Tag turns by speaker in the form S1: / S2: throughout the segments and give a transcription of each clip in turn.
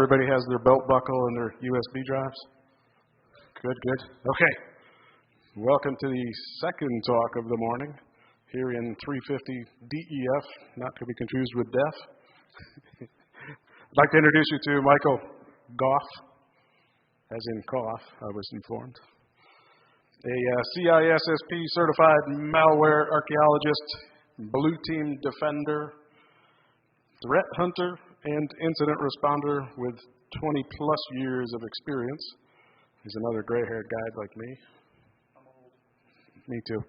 S1: everybody has their belt buckle and their USB drives? Good, good. Okay. Welcome to the second talk of the morning here in 350 DEF, not to be confused with DEF. I'd like to introduce you to Michael Gough, as in cough, I was informed. A CISSP certified malware archaeologist, blue team defender, threat hunter, and incident responder with 20 plus years of experience. He's another gray-haired guy like me. I'm old. Me too.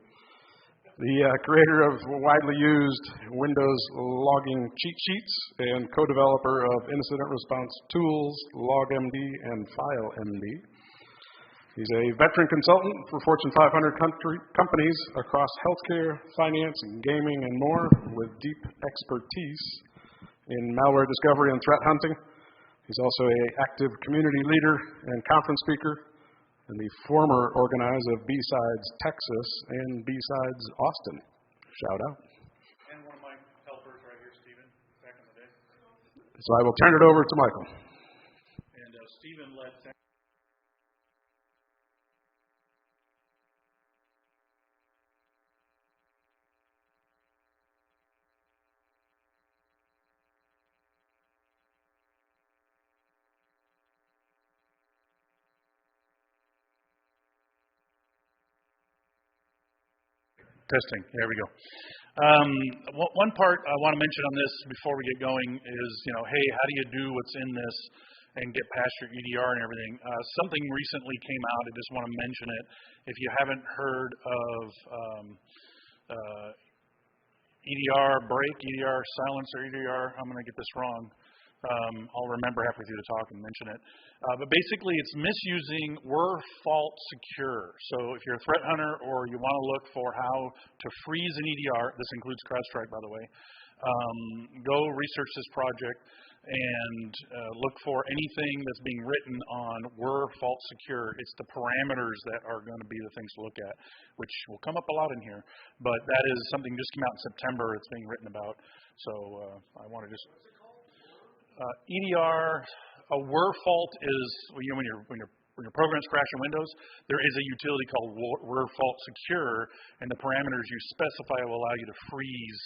S1: The creator of widely used Windows logging cheat sheets and co-developer of incident response tools, LogMD and FileMD. He's a veteran consultant for Fortune 500 companies across healthcare, finance, gaming, and more, with deep expertise in malware discovery and threat hunting. He's also an active community leader and conference speaker, and the former organizer of B-Sides Texas and B-Sides Austin. Shout out.
S2: And one of my helpers right here, Stephen, back in the day.
S1: So I will turn it over to Michael.
S2: And Stephen led. Testing. There we go. One part I want to mention on this before we get going is, hey, how do you do what's in this and get past your EDR and everything? Something recently came out. I just want to mention it. If you haven't heard of EDR break, EDR silence, or EDR, I'm going to get this wrong. I'll remember halfway through the talk and mention it. But basically, it's misusing were fault secure. So if you're a threat hunter or you want to look for how to freeze an EDR, this includes CrowdStrike, by the way, go research this project and look for anything that's being written on were fault secure. It's the parameters that are going to be the things to look at, which will come up a lot in here. But that is something just came out in September. It's being written about. So I want to just... EDR, a were fault is when your programs crash in Windows, there is a utility called were fault secure, and the parameters you specify will allow you to freeze,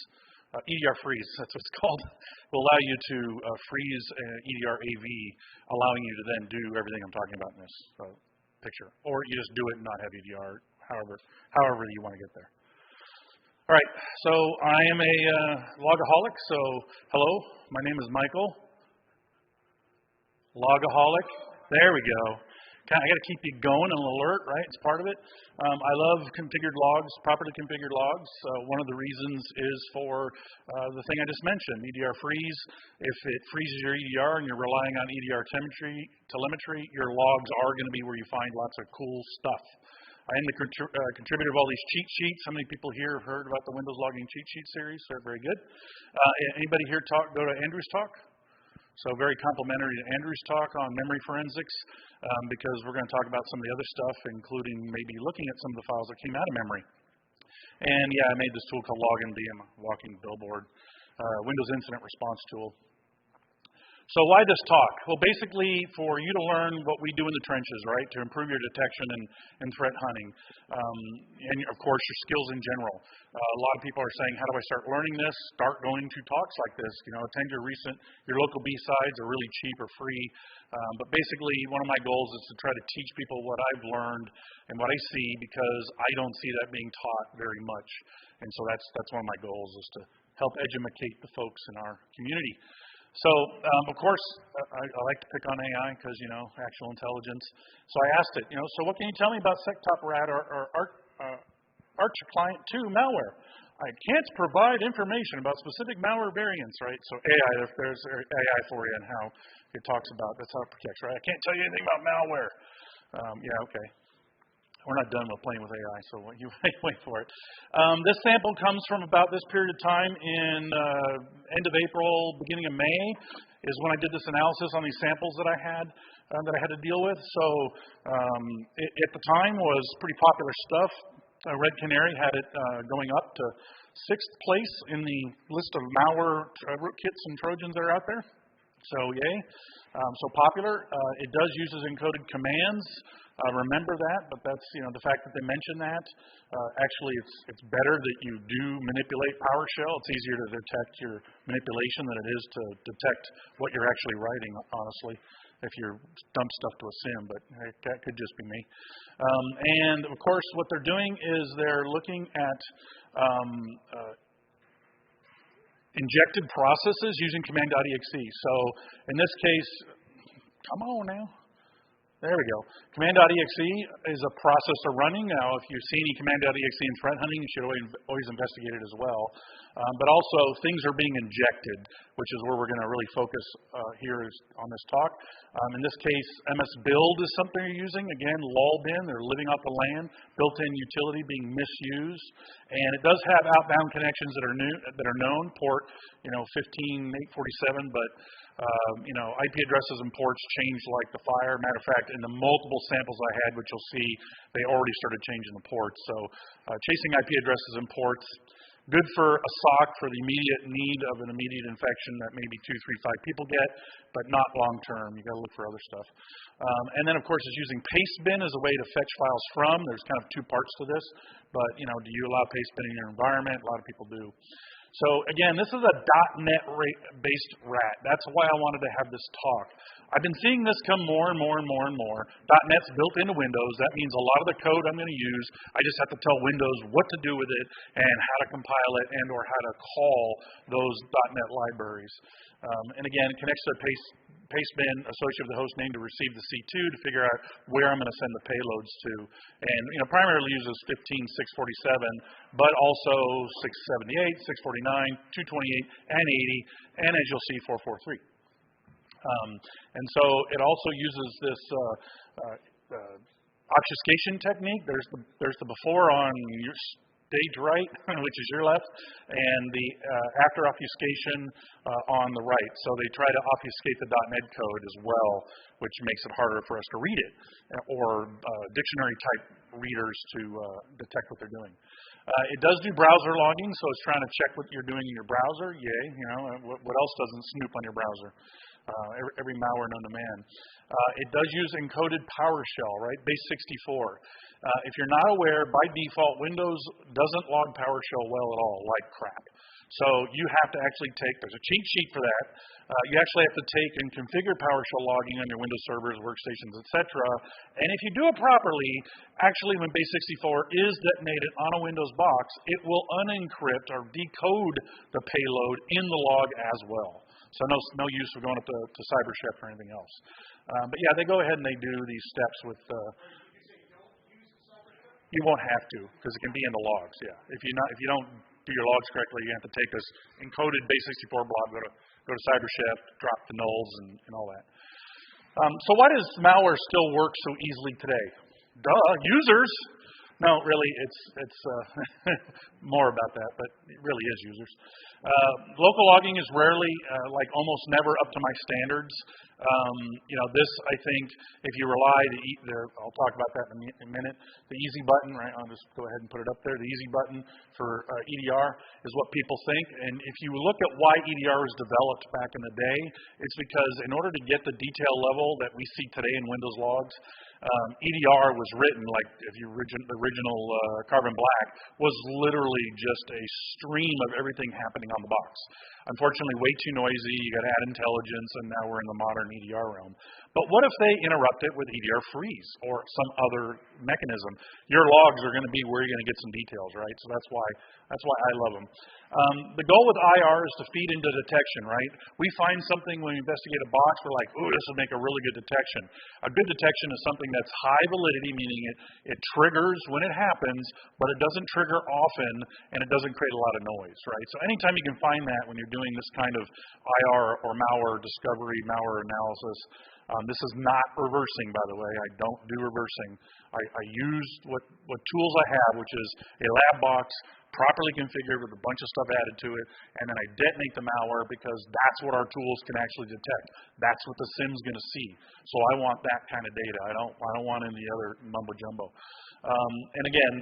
S2: EDR freeze, that's what it's called, will allow you to freeze EDR AV, allowing you to then do everything I'm talking about in this picture. Or you just do it and not have EDR, however you want to get there. All right, so I am a logaholic, so hello, my name is Michael. Logaholic. There we go. I got to keep you going and alert, right? It's part of it. I love configured logs, properly configured logs. One of the reasons is for the thing I just mentioned, EDR freeze. If it freezes your EDR and you're relying on EDR telemetry, your logs are going to be where you find lots of cool stuff. I am the contributor of all these cheat sheets. How many people here have heard about the Windows logging cheat sheet series? They're very good. Anybody here go to Andrew's talk? So very complimentary to Andrew's talk on memory forensics, because we're going to talk about some of the other stuff, including maybe looking at some of the files that came out of memory. And yeah, I made this tool called LogMD. I'm a walking billboard, Windows Incident Response tool. So why this talk? Well, basically for you to learn what we do in the trenches, right, to improve your detection and threat hunting, and of course your skills in general. A lot of people are saying, how do I start learning this? Start going to talks like this. Attend your local B-sides are really cheap or free. But basically one of my goals is to try to teach people what I've learned and what I see, because I don't see that being taught very much. And so that's one of my goals, is to help educate the folks in our community. So, of course, I like to pick on AI because, actual intelligence. So I asked it, so what can you tell me about SecTopRat or Arechclient2 malware? I can't provide information about specific malware variants, right? So AI, if there's AI for you and how it talks about, that's how it protects, right? I can't tell you anything about malware. Yeah, okay. We're not done with playing with AI, so you wait for it. This sample comes from about this period of time in end of April, beginning of May, is when I did this analysis on these samples that I had to deal with. So at the time was pretty popular stuff. Red Canary had it going up to 6th place in the list of malware rootkits and Trojans that are out there. So yay. So popular. It does uses encoded commands. Remember that, but that's the fact that they mention that. Actually, it's better that you do manipulate PowerShell. It's easier to detect your manipulation than it is to detect what you're actually writing. Honestly, if you're dump stuff to a sim, but that could just be me. And of course, what they're doing is they're looking at injected processes using command.exe. So in this case, come on now. There we go. Command.exe is a processor running. Now, if you see any command.exe in threat hunting, you should always investigate it as well. But also, things are being injected, which is where we're going to really focus here on this talk. In this case, MS Build is something you're using. Again, lolbin, they're living off the land, built-in utility being misused. And it does have outbound connections that are known, port 15847, but IP addresses and ports change like the fire. Matter of fact, in the multiple samples I had, which you'll see, they already started changing the ports. So chasing IP addresses and ports, good for a SOC for the immediate need of an immediate infection that maybe 2, 3, 5 people get, but not long term. You got to look for other stuff. And then, of course, it's using pastebin as a way to fetch files from. There's kind of two parts to this, but do you allow pastebin in your environment? A lot of people do. So again, this is a .NET-based rat. That's why I wanted to have this talk. I've been seeing this come more and more and more and more. .NET's built into Windows. That means a lot of the code I'm going to use, I just have to tell Windows what to do with it and how to compile it and or how to call those .NET libraries. And again, it connects to a pastebin associated with the host name to receive the C2 to figure out where I'm going to send the payloads to. And primarily uses 15647, but also 678, 649, 228, and 80, and as you'll see, 443. And so it also uses this obfuscation technique. There's the before on your stage right, which is your left, and the after obfuscation on the right. So they try to obfuscate the .NET code as well, which makes it harder for us to read it, or dictionary type readers to detect what they're doing. It does do browser logging, so it's trying to check what you're doing in your browser. Yay, what else doesn't snoop on your browser? Every malware known to man. It does use encoded PowerShell, right? Base 64. If you're not aware, by default, Windows doesn't log PowerShell well at all, like crap. So you have to actually there's a cheat sheet for that. You actually have to take and configure PowerShell logging on your Windows servers, workstations, etc. And if you do it properly, actually when base 64 is detonated on a Windows box, it will unencrypt or decode the payload in the log as well. So no use of going up to CyberChef or anything else. But yeah, they go ahead and they do these steps with. You won't have to because it can be in the logs. Yeah, if you don't do your logs correctly, you have to take this encoded base 64 blob, go to CyberChef, drop the nulls and all that. So why does malware still work so easily today? Duh, users. No, really, it's more about that, but it really is users. Local logging is rarely, like almost never up to my standards. This, I think, if you rely, I'll talk about that in a minute. The easy button, right? I'll just go ahead and put it up there. The easy button for EDR is what people think. And if you look at why EDR was developed back in the day, it's because in order to get the detail level that we see today in Windows logs, EDR was written like the original Carbon Black was literally just a stream of everything happening on the box. Unfortunately, way too noisy. You got to add intelligence, and now we're in the modern EDR realm. But what if they interrupt it with EDR freeze or some other mechanism? Your logs are going to be where you're going to get some details, right? So that's why I love them. The goal with IR is to feed into detection, right? We find something when we investigate a box, we're like, ooh, this will make a really good detection. A good detection is something that's high validity, meaning it triggers when it happens, but it doesn't trigger often, and it doesn't create a lot of noise, right? So anytime you can find that when you're doing this kind of IR or malware discovery, malware analysis, this is not reversing, by the way. I don't do reversing. I use what tools I have, which is a lab box, properly configured with a bunch of stuff added to it, and then I detonate the malware because that's what our tools can actually detect. That's what the SIM's going to see. So I want that kind of data. I don't want any other mumbo jumbo. And again,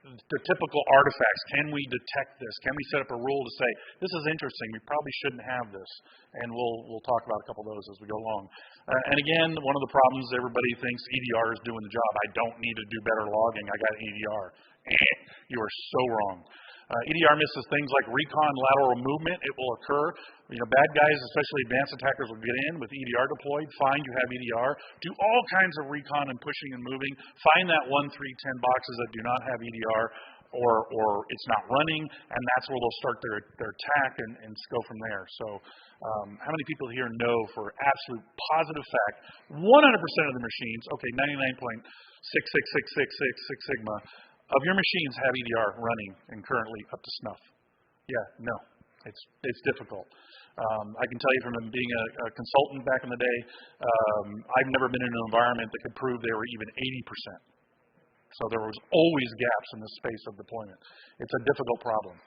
S2: the typical artifacts. Can we detect this? Can we set up a rule to say, this is interesting, we probably shouldn't have this? And we'll talk about a couple of those as we go along. And again, one of the problems, everybody thinks EDR is doing the job. I don't need to do better logging. I got EDR. You are so wrong. EDR misses things like recon, lateral movement. It will occur. Bad guys, especially advanced attackers, will get in with EDR deployed, find you have EDR, do all kinds of recon and pushing and moving, find that 1, 3, 10 boxes that do not have EDR, or it's not running, and that's where they'll start their attack and go from there. So how many people here know for absolute positive fact, 100% of the machines, okay, 99.66666 sigma, of your machines have EDR running and currently up to snuff? Yeah, no. It's difficult. I can tell you from being a consultant back in the day, I've never been in an environment that could prove they were even 80%. So there was always gaps in the space of deployment. It's a difficult problem.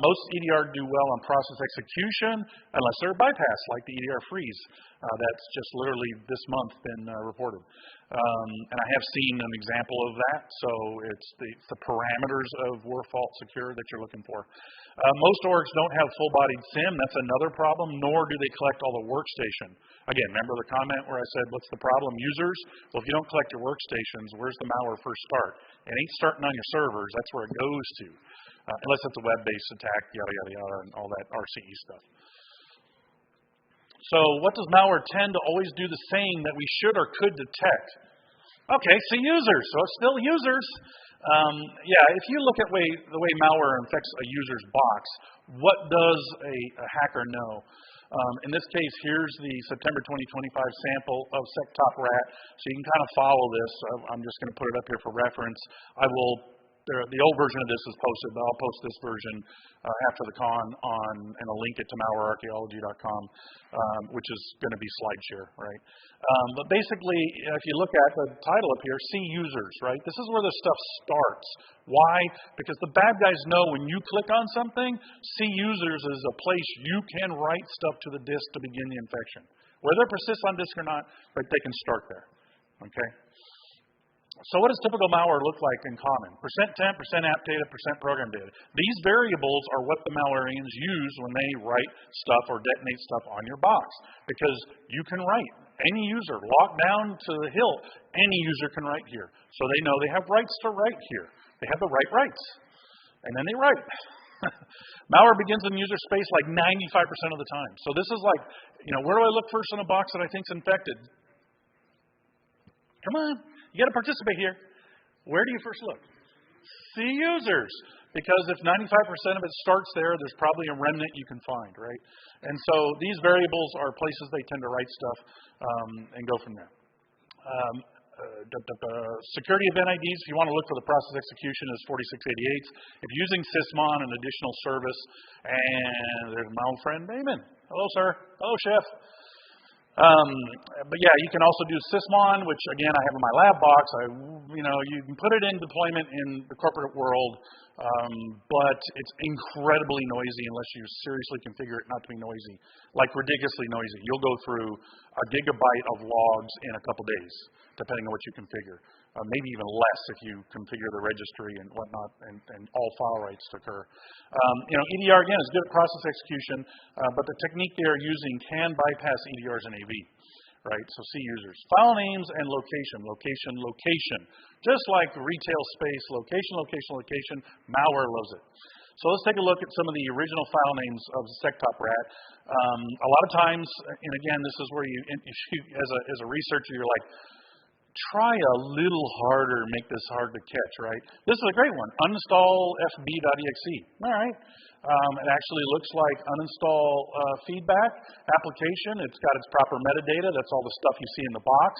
S2: Most EDR do well on process execution unless they're bypassed, like the EDR freeze. That's just literally this month been reported. And I have seen an example of that. So it's the parameters of were fault secure that you're looking for. Most orgs don't have full-bodied SIM. That's another problem, nor do they collect all the workstation. Again, remember the comment where I said, what's the problem? Users? Well, if you don't collect your workstations, where's the malware first start? It ain't starting on your servers. That's where it goes to. Unless it's a web-based attack, yada, yada, yada, and all that RCE stuff. So what does malware tend to always do the same that we should or could detect? Okay, so users. So it's still users. If you look at the way malware infects a user's box, what does a hacker know? In this case, here's the September 2025 sample of SecTopRat. So you can kind of follow this. I'm just going to put it up here for reference. The old version of this is posted, but I'll post this version after the con and I'll link it to malwarearchaeology.com, which is going to be SlideShare, right? But basically, if you look at the title up here, see users, right? This is where the stuff starts. Why? Because the bad guys know when you click on something, see users is a place you can write stuff to the disk to begin the infection. Whether it persists on disk or not, but they can start there, okay? So what does typical malware look like in common? %temp, %app data, %program data. These variables are what the malwareans use when they write stuff or detonate stuff on your box. Because you can write. Any user, locked down to the hilt, any user can write here. So they know they have rights to write here. They have the rights. And then they write. Malware begins in user space like 95% of the time. So this is like, where do I look first in a box that I think's infected? Come on. You got to participate here. Where do you first look? See users. Because if 95% of it starts there, there's probably a remnant you can find, right? And so these variables are places they tend to write stuff and go from there. Security event IDs, if you want to look for the process execution, is 4688. If you're using Sysmon, an additional service, and there's my old friend Damon. Hello, sir. Hello, chef. But yeah, you can also do Sysmon, which again I have in my lab box. You can put it in deployment in the corporate world, but it's incredibly noisy unless you seriously configure it not to be noisy, like ridiculously noisy. You'll go through a gigabyte of logs in a couple days, depending on what you configure. Maybe even less if you configure the registry and whatnot, and all file rights occur. EDR, again, is good at process execution, but the technique they are using can bypass EDRs and AV, right? So see users. File names and location. Just like retail space, location, malware loves it. So let's take a look at some of the original file names of SecTopRat. A lot of times, and again, this is where as a researcher, you're like, try a little harder, make this hard to catch, right? This is a great one. Uninstall fb.exe. All right. It actually looks like uninstall feedback application. It's got its proper metadata. That's all the stuff you see in the box.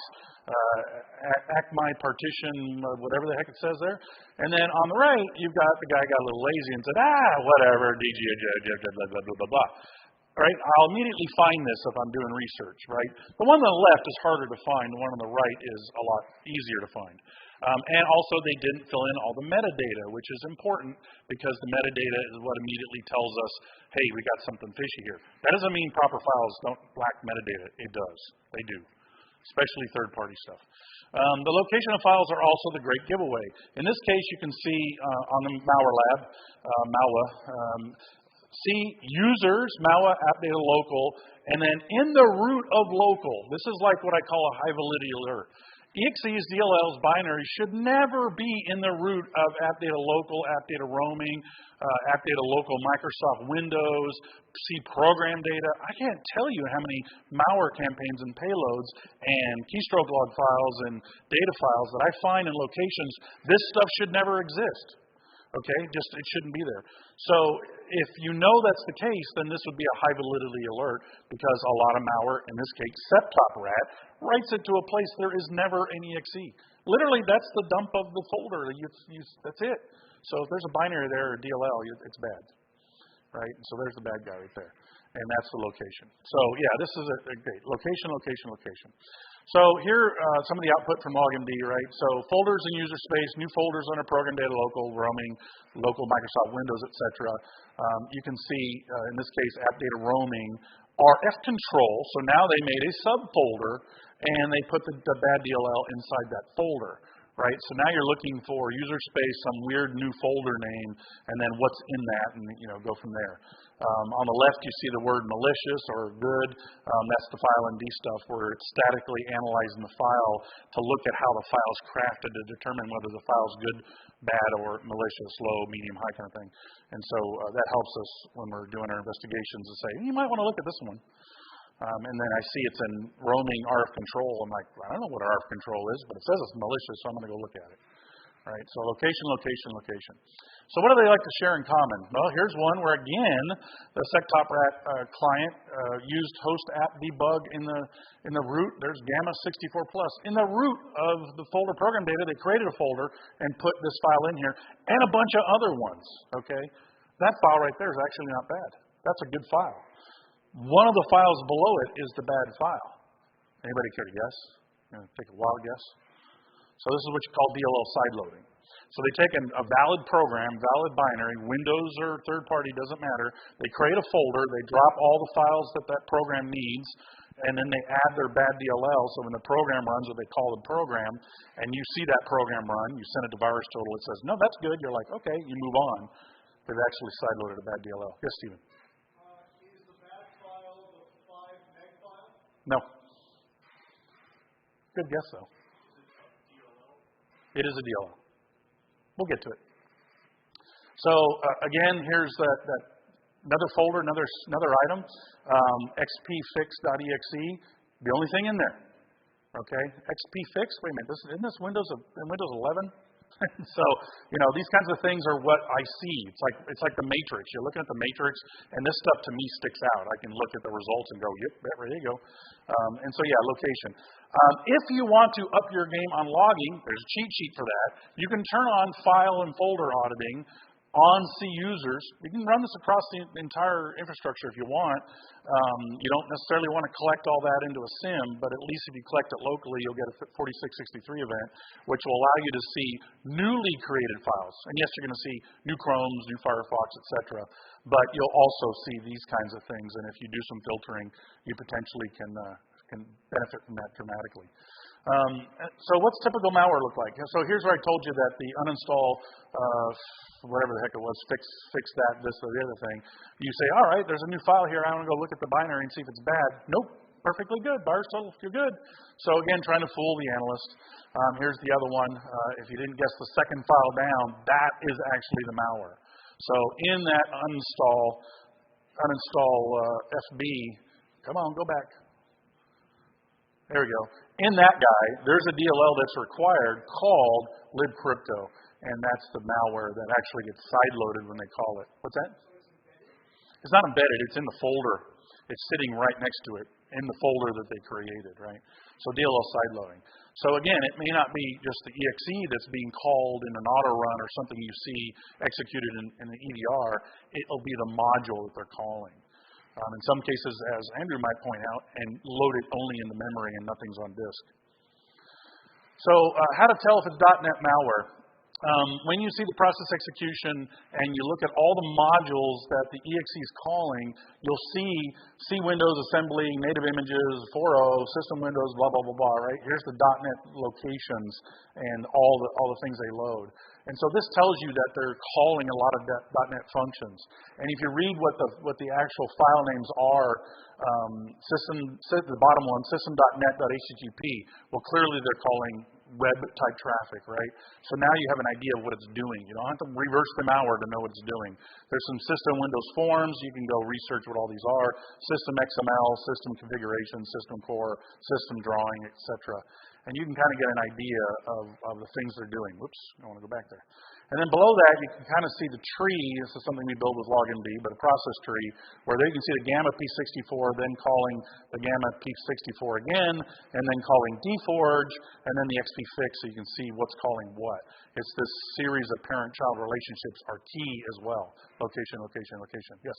S2: Act my partition, whatever the heck it says there. And then on the right, you've got the guy got a little lazy and said, whatever, DG, blah, blah, blah, blah, blah. Right? I'll immediately find this if I'm doing research, right? The one on the left is harder to find. The one on the right is a lot easier to find. And also, they didn't fill in all the metadata, which is important because the metadata is what immediately tells us, hey, we got something fishy here. That doesn't mean proper files don't lack metadata. It does. They do. especially third-party stuff. The location of files are also the great giveaway. In this case, you can see on the Malware Lab, see users, Malware app data local, and then in the root of local, this is like what I call a high validity alert. EXEs, DLLs, binaries should never be in the root of app data local, app data roaming, app data local Microsoft Windows, C program data. I can't tell you how many malware campaigns and payloads and keystroke log files and data files that I find in locations. This stuff should never exist. Okay, just it shouldn't be there. So if you know that's the case, then this would be a high validity alert because a lot of malware, in this case SecTopRat, writes it to a place there is never an exe. Literally, that's the dump of the folder. That's it. So if there's a binary there or DLL, it's bad, right? So there's the bad guy right there, and that's the location. So yeah, this is a great location, location, location. So here, some of the output from LogMD, right? So folders in user space, new folders under program data local, roaming, local Microsoft Windows, etc. You can see, in this case, app data roaming, RF control. So now they made a subfolder, and they put the bad DLL inside that folder, right? So now you're looking for user space, some weird new folder name, and then what's in that, and go from there. On the left, you see the word malicious or good. That's the file ND stuff where it's statically analyzing the file to look at how the file is crafted to determine whether the file is good, bad, or malicious, low, medium, high kind of thing. And so that helps us when we're doing our investigations to say, you might want to look at this one. And then I see it's in roaming RF control. I'm like, I don't know what RF control is, but it says it's malicious, so I'm going to go look at it. All right, so location, location, location. So what do they like to share in common? Well, here's one where, again, the SecTopRat client used host app debug in the root. There's Gamma 64+. In the root of the folder program data, they created a folder and put this file in here and a bunch of other ones, okay? That file right there is actually not bad. That's a good file. One of the files below it is the bad file. Anybody care to guess? Take a wild guess. So this is what you call DLL sideloading. So they take a valid program, valid binary, Windows or third party, doesn't matter. They create a folder, they drop all the files that program needs, and then they add their bad DLL. So when the program runs, what they call the program, and you see that program run, you send it to VirusTotal, it says, no, that's good. You're like, okay, you move on. They've actually sideloaded a bad DLL. Yes, Stephen?
S3: Is the bad file the 5 meg file?
S2: No. Good guess, though. It is a DLL. We'll get to it. So again, here's that another folder, another item, xpfix.exe. The only thing in there, okay? xpfix. Wait a minute, isn't this Windows 11? So these kinds of things are what I see. It's like the Matrix. You're looking at the Matrix, and this stuff to me sticks out. I can look at the results and go, yep, there you go. And so yeah, location. If you want to up your game on logging, there's a cheat sheet for that. You can turn on file and folder auditing on C users. You can run this across the entire infrastructure if you want. You don't necessarily want to collect all that into a SIM, but at least if you collect it locally, you'll get a 4663 event, which will allow you to see newly created files. And yes, you're going to see new Chromes, new Firefox, etc. But you'll also see these kinds of things. And if you do some filtering, you potentially can benefit from that dramatically. So what's typical malware look like? So here's where I told you that the uninstall, whatever the heck it was, fix that, this, or the other thing. You say, all right, there's a new file here. I want to go look at the binary and see if it's bad. Nope, perfectly good. VirusTotal, you're good. So again, trying to fool the analyst. Here's the other one. If you didn't guess the second file down, that is actually the malware. So in that uninstall FB, come on, go back. There we go. In that guy, there's a DLL that's required called libcrypto, and that's the malware that actually gets sideloaded when they call it. What's that? It's not embedded. It's in the folder. It's sitting right next to it in the folder that they created, right? So DLL sideloading. So again, it may not be just the exe that's being called in an auto run or something you see executed in the EDR. It'll be the module that they're calling. In some cases, as Andrew might point out, and load it only in the memory and nothing's on disk. So how to tell if it's .NET malware. When you see the process execution and you look at all the modules that the exe is calling, you'll see C Windows assembly, native images, 4.0, system Windows, blah, blah, blah, blah, right? Here's the .NET locations and all the things they load. And so this tells you that they're calling a lot of .NET functions. And if you read what the actual file names are, the bottom one, system.net.http, well, clearly they're calling web-type traffic, right? So now you have an idea of what it's doing. You don't have to reverse the malware to know what it's doing. There's some system Windows forms. You can go research what all these are. System XML, system configuration, system core, system drawing, etc. And you can kind of get an idea of the things they're doing. Whoops, I want to go back there. And then below that, you can kind of see the tree. This is something we build with LogMD, but a process tree, where there you can see the gamma P64, then calling the gamma P64 again, and then calling dforge, and then the xpfix, so you can see what's calling what. It's this series of parent-child relationships are key as well. Location, location, location. Yes?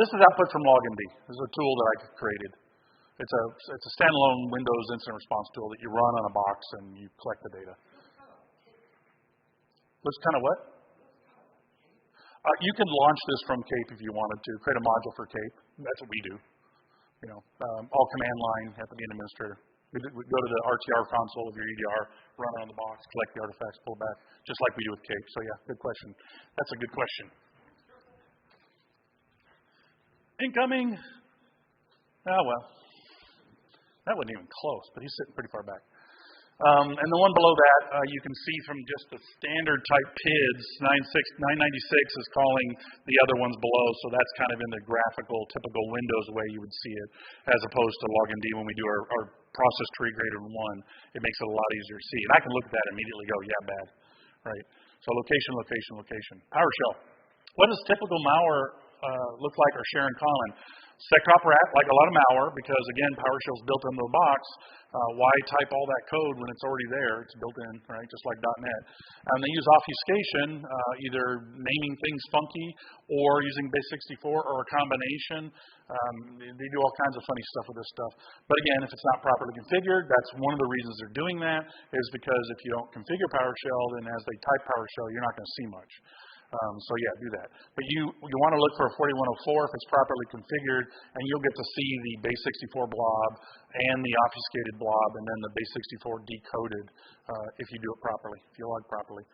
S2: This is output from LogMD. This is a tool that I created. It's a standalone Windows incident response tool that you run on a box and you collect the data. Looks kind of what? You can launch this from Cape if you wanted to. Create a module for Cape. That's what we do. You know, all command line, have to be an administrator. We go to the RTR console of your EDR, run it on the box, collect the artifacts, pull back, just like we do with Cape. So yeah, good question. That's a good question. Incoming. Oh well. That wasn't even close, but he's sitting pretty far back. And the one below that, you can see from just the standard type PIDs, 996 is calling the other ones below, so that's kind of in the graphical, typical Windows way you would see it, as opposed to LogMD when we do our process tree greater than 1. It makes it a lot easier to see. And I can look at that and immediately go, yeah, bad, right? So location, location, location. PowerShell. What does typical malware look like or share in common? SecTopRat, like a lot of malware, because again, PowerShell is built into the box. Why type all that code when it's already there? It's built in, right? Just like .NET. They use obfuscation, either naming things funky or using base64 or a combination. They do all kinds of funny stuff with this stuff. But again, if it's not properly configured, that's one of the reasons they're doing that, is because if you don't configure PowerShell, then as they type PowerShell, you're not going to see much. So yeah, do that. But you want to look for a 4104 if it's properly configured, and you'll get to see the base64 blob and the obfuscated blob, and then the base64 decoded if you do it properly, if you log properly.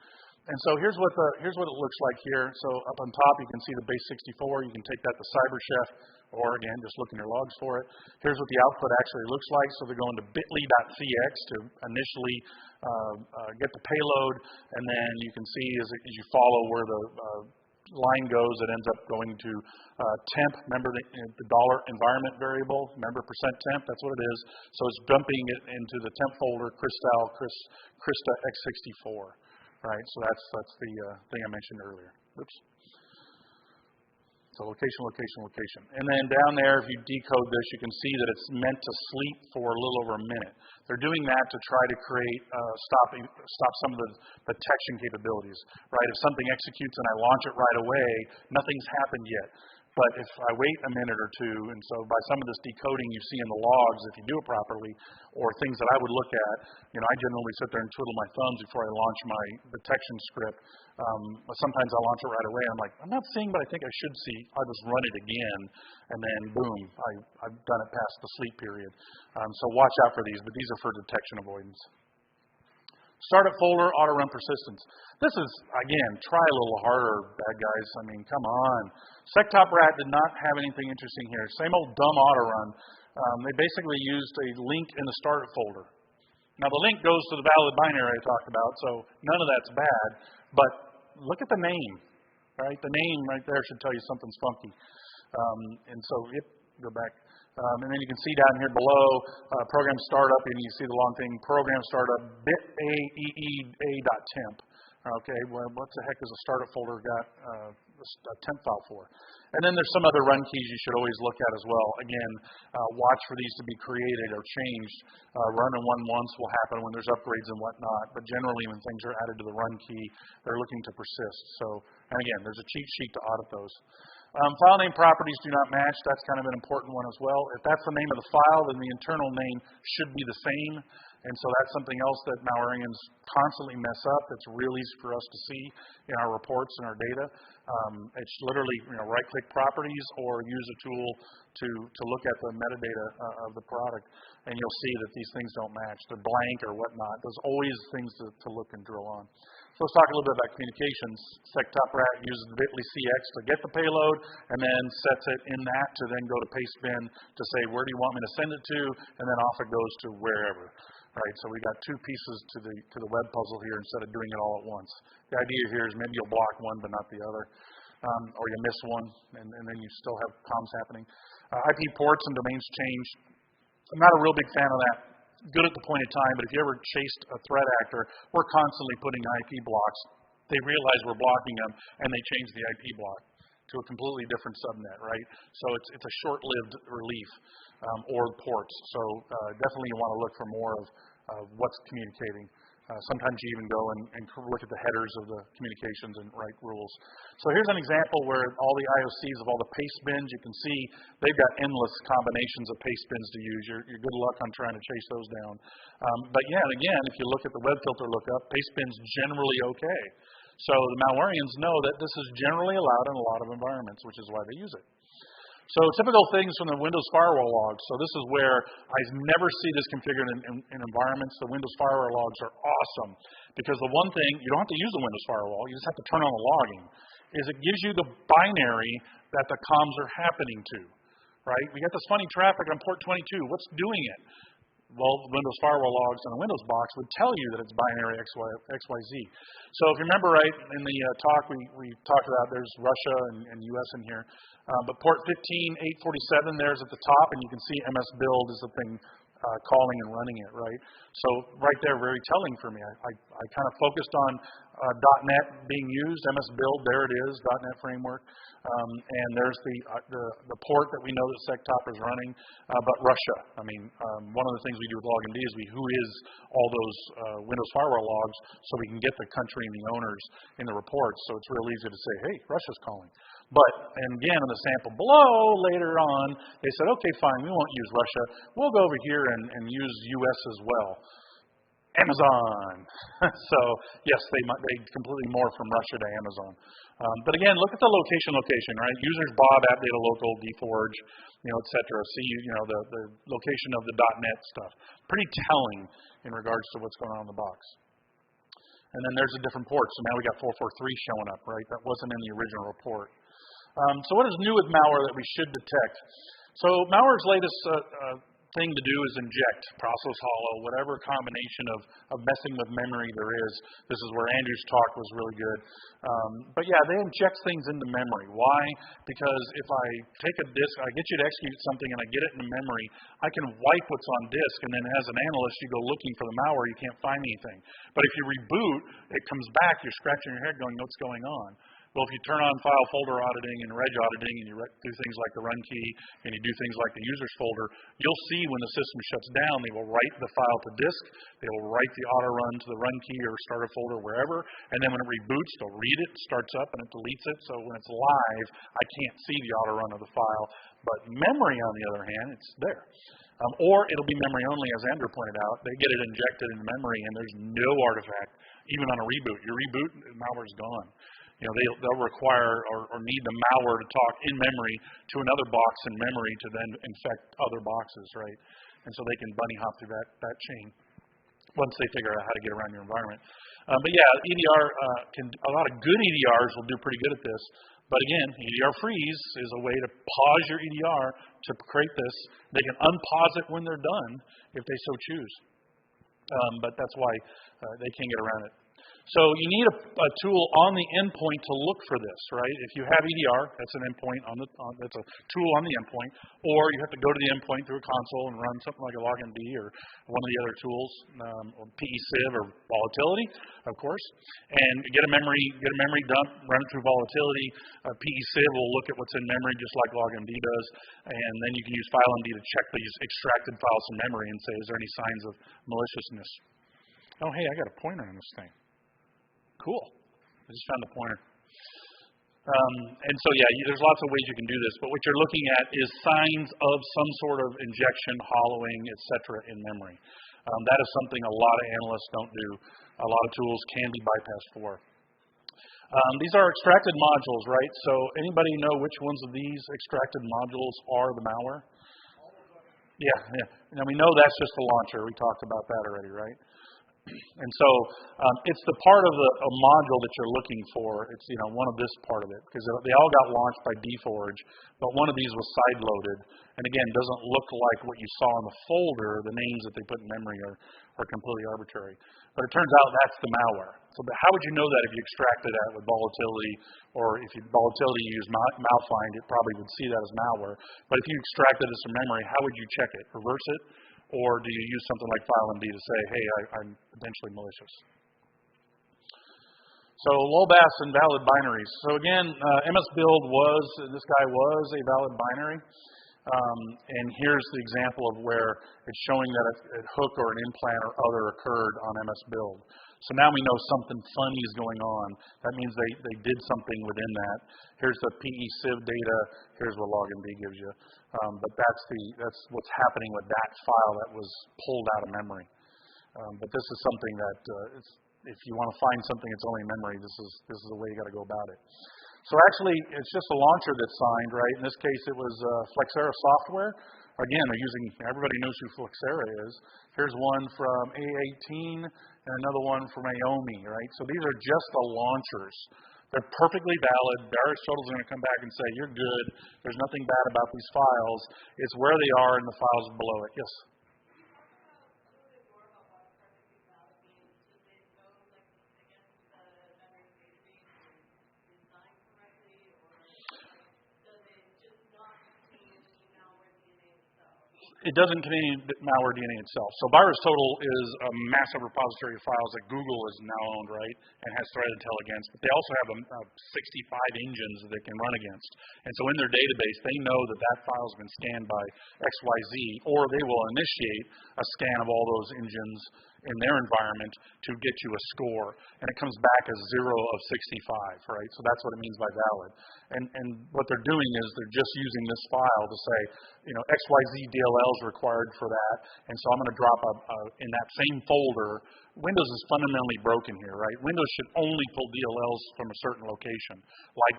S2: And so here's what it looks like here. So up on top, you can see the base64. You can take that to CyberChef, or again, just look in your logs for it. Here's what the output actually looks like. So they're going to bit.ly.cx to initially get the payload, and then you can see as you follow where the line goes, it ends up going to temp. Remember the dollar environment variable. Remember %temp. That's what it is. So it's dumping it into the temp folder, Krista x64. Right, so that's the thing I mentioned earlier. Oops. So location, location, location. And then down there, if you decode this, you can see that it's meant to sleep for a little over a minute. They're doing that to try to create, stop some of the detection capabilities. Right, if something executes and I launch it right away, nothing's happened yet. But if I wait a minute or two, and so by some of this decoding you see in the logs, if you do it properly, or things that I would look at, I generally sit there and twiddle my thumbs before I launch my detection script. But sometimes I launch it right away. I'm like, I'm not seeing, but I think I should see. I'll just run it again, and then boom, I've done it past the sleep period. So watch out for these, but these are for detection avoidance. Startup folder, auto run persistence. This is, again, try a little harder, bad guys. I mean, come on. SecTopRat did not have anything interesting here. Same old dumb auto run. They basically used a link in the startup folder. Now, the link goes to the valid binary I talked about, so none of that's bad. But look at the name, right? The name right there should tell you something's funky. And so, go back. And then you can see down here below, program startup, and you see the long thing, program startup, bit.aee.temp. Okay, well, what the heck is a startup folder got a temp file for? And then there's some other run keys you should always look at as well. Again, watch for these to be created or changed. Run and one once will happen when there's upgrades and whatnot, but generally when things are added to the run key, they're looking to persist. So, and again, there's a cheat sheet to audit those. File name properties do not match. That's kind of an important one as well. If that's the name of the file, then the internal name should be the same. And so that's something else that malwareans constantly mess up. That's real easy for us to see in our reports and our data. It's literally right-click properties or use a tool to look at the metadata of the product, and you'll see that these things don't match. They're blank or whatnot. There's always things to look and drill on. So let's talk a little bit about communications. SecTopRat uses the bit.ly CX to get the payload and then sets it in that to then go to pastebin to say, where do you want me to send it to? And then off it goes to wherever. Right, so we got two pieces to the web puzzle here instead of doing it all at once. The idea here is maybe you'll block one but not the other, or you miss one and then you still have comms happening. IP ports and domains change. I'm not a real big fan of that. Good at the point of time, but if you ever chased a threat actor, we're constantly putting IP blocks. They realize we're blocking them and they change the IP block to a completely different subnet, right? So it's a short-lived relief or ports. So definitely you want to look for more of what's communicating. Sometimes you even go and look at the headers of the communications and write rules. So here's an example where all the IOCs of all the paste bins, you can see they've got endless combinations of paste bins to use. You're good luck on trying to chase those down. But yeah, and again, if you look at the web filter lookup, paste bin's generally okay. So the malwareans know that this is generally allowed in a lot of environments, which is why they use it. So typical things from the Windows firewall logs. So this is where I never see this configured in environments. The Windows firewall logs are awesome because the one thing, you don't have to use the Windows firewall, you just have to turn on the logging, is it gives you the binary that the comms are happening to, right? We got this funny traffic on port 22. What's doing it? Well, Windows firewall logs on the Windows box would tell you that it's binary XYZ. So if you remember right, in the talk we talked about there's Russia and US in here. But port 15847 there's at the top, and you can see MS build is the thing calling and running it, right? So right there, very telling for me. I kind of focused on .NET being used, MS build, there it is, .NET framework. And there's the port that we know that SecTop is running, but Russia. I mean, one of the things we do with LogMD is who is all those Windows firewall logs so we can get the country and the owners in the reports. So it's real easy to say, hey, Russia's calling. But, and again, in the sample below, later on, they said, okay, fine, we won't use Russia. We'll go over here and use US as well. Amazon. So, yes, they completely morph from Russia to Amazon. But again, look at the location, right? Users Bob, app data local, dforge, et cetera. See, the location of the .NET stuff. Pretty telling in regards to what's going on in the box. And then there's a different port. So now we got 443 showing up, right? That wasn't in the original report. So what is new with malware that we should detect? So malware's latest thing to do is inject, process hollow, whatever combination of messing with memory there is. This is where Andrew's talk was really good. But yeah, they inject things into memory. Why? Because if I take a disk, I get you to execute something and I get it into memory, I can wipe what's on disk, and then as an analyst, you go looking for the malware, you can't find anything. But if you reboot, it comes back, you're scratching your head going, what's going on? Well, if you turn on file folder auditing and reg auditing and you do things like the run key and you do things like the users folder, you'll see when the system shuts down, they will write the file to disk, they will write the auto run to the run key or starter folder wherever, and then when it reboots, they'll read it, starts up, and it deletes it. So when it's live, I can't see the auto run of the file. But memory, on the other hand, it's there. Or it'll be memory only, as Andrew pointed out. They get it injected into memory, and there's no artifact, even on a reboot. You reboot, the malware's gone. They'll require or need the malware to talk in memory to another box in memory to then infect other boxes, right? And so they can bunny hop through that chain once they figure out how to get around your environment. But yeah, EDR a lot of good EDRs will do pretty good at this. But again, EDR freeze is a way to pause your EDR to create this. They can unpause it when they're done if they so choose. But that's why they can't get around it. So you need a tool on the endpoint to look for this, right? If you have EDR, that's an endpoint that's a tool on the endpoint, or you have to go to the endpoint through a console and run something like a LogMD or one of the other tools, or PECIV or volatility, of course, and get a memory dump, run it through volatility. PECIV will look at what's in memory just like LogMD does, and then you can use FileMD to check these extracted files from memory and say, is there any signs of maliciousness? Oh, hey, I got a pointer on this thing. Cool. I just found the pointer. And so, yeah, there's lots of ways you can do this, but what you're looking at is signs of some sort of injection, hollowing, etc. in memory. That is something a lot of analysts don't do. A lot of tools can be bypassed for. These are extracted modules, right? So anybody know which ones of these extracted modules are the malware? Yeah. Now we know that's just the launcher. We talked about that already, right? And so it's the part of a module that you're looking for. It's one of this part of it, because they all got launched by dforge, but one of these was side-loaded, and again doesn't look like what you saw in the folder. The names that they put in memory are completely arbitrary. But it turns out that's the malware. So how would you know that if you extracted that with volatility, or if you volatility you use malfind, it probably would see that as malware. But if you extracted this from memory, how would you check it? Reverse it? Or do you use something like FileMD to say, hey, I'm potentially malicious? So LOBAS and valid binaries. So again, MS-build this guy was a valid binary. And here's the example of where it's showing that a hook or an implant or other occurred on MS-build. So now we know something funny is going on. That means they did something within that. Here's the PE-Civ data. Here's what LogMD gives you. But that's what's happening with that file that was pulled out of memory. But this is something that if you want to find something that's only in memory, this is the way you got to go about it. So actually, it's just a launcher that's signed, right? In this case, it was Flexera software. Again, everybody knows who Flexera is. Here's one from A18 and another one from Aomi, right? So these are just the launchers. They're perfectly valid. Arechclient2 is going to come back and say, you're good. There's nothing bad about these files. It's where they are in the files below it. Yes? It doesn't contain malware DNA itself. So VirusTotal is a massive repository of files that Google is now owned, right, and has threat intel against. But they also have 65 engines that they can run against. And so in their database, they know that file has been scanned by XYZ, or they will initiate a scan of all those engines in their environment to get you a score. And it comes back as 0 of 65, right? So that's what it means by valid. And what they're doing is they're just using this file to say, XYZ DLL is required for that, and so I'm going to drop in that same folder. Windows is fundamentally broken here, right? Windows should only pull DLLs from a certain location, like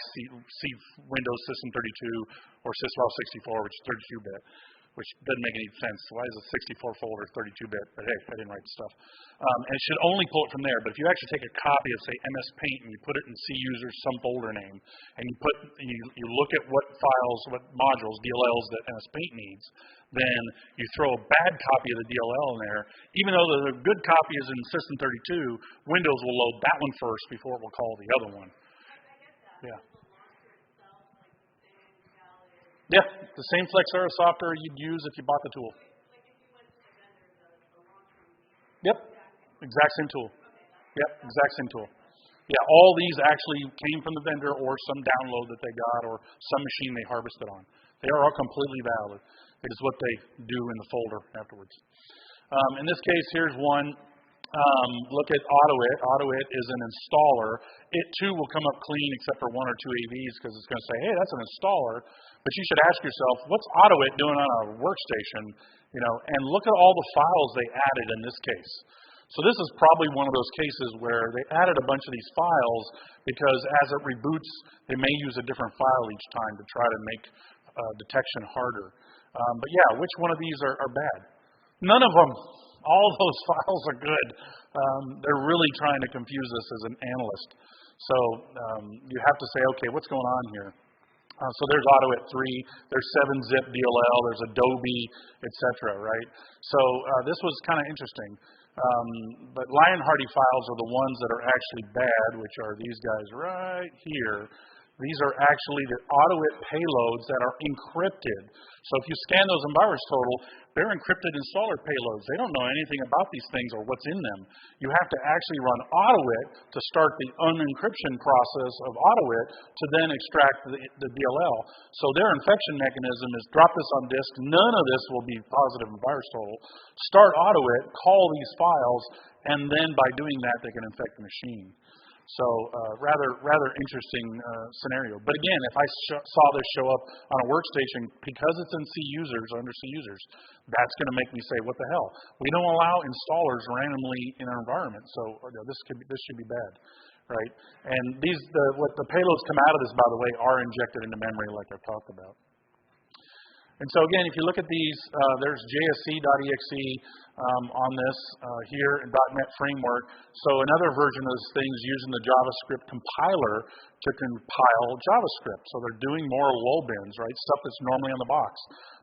S2: Windows System 32 or Sysfile 64, which is 32-bit, which doesn't make any sense. Why is a 64 folder 32-bit? But hey, I didn't write the stuff. And it should only pull it from there. But if you actually take a copy of, say, MS Paint and you put it in C user, some folder name, and you look at what files, what modules, DLLs that MS Paint needs, then you throw a bad copy of the DLL in there. Even though the good copy is in System 32, Windows will load that one first before it will call the other one. Yeah. Yeah, the same Flexera software you'd use if you bought the tool. Yep, exact same tool. Yep, exact same tool. Yeah, all these actually came from the vendor or some download that they got or some machine they harvested on. They are all completely valid. It is what they do in the folder afterwards. In this case, here's one. Look at AutoIt. AutoIt is an installer. It too will come up clean except for 1 or 2 AVs because it's going to say, hey, that's an installer. But you should ask yourself, what's AutoIt doing on a workstation? And look at all the files they added in this case. So this is probably one of those cases where they added a bunch of these files because as it reboots, they may use a different file each time to try to make detection harder. But yeah, which one of these are bad? None of them. All those files are good. They're really trying to confuse us as an analyst. So you have to say, okay, what's going on here? So there's AutoIt 3, there's 7-zip DLL, there's Adobe, etc. Right? So this was kind of interesting. But Lionhearty files are the ones that are actually bad, which are these guys right here. These are actually the AutoIt payloads that are encrypted. So if you scan those in VirusTotal, they're encrypted installer payloads. They don't know anything about these things or what's in them. You have to actually run AutoIt to start the unencryption process of AutoIt to then extract the DLL. So their infection mechanism is drop this on disk. None of this will be positive in VirusTotal. Start AutoIt, call these files, and then by doing that, they can infect the machine. So rather interesting scenario. But again, if I saw this show up on a workstation, because it's in C users, under C users, that's going to make me say, what the hell? We don't allow installers randomly in our environment, so this should be bad, right? And what the payloads come out of this, by the way, are injected into memory, like I've talked about. And so again, if you look at these, there's JSC.exe on this here in .NET Framework. So another version of this thing is using the JavaScript compiler to compile JavaScript. So they're doing more low bins, right? Stuff that's normally on the box.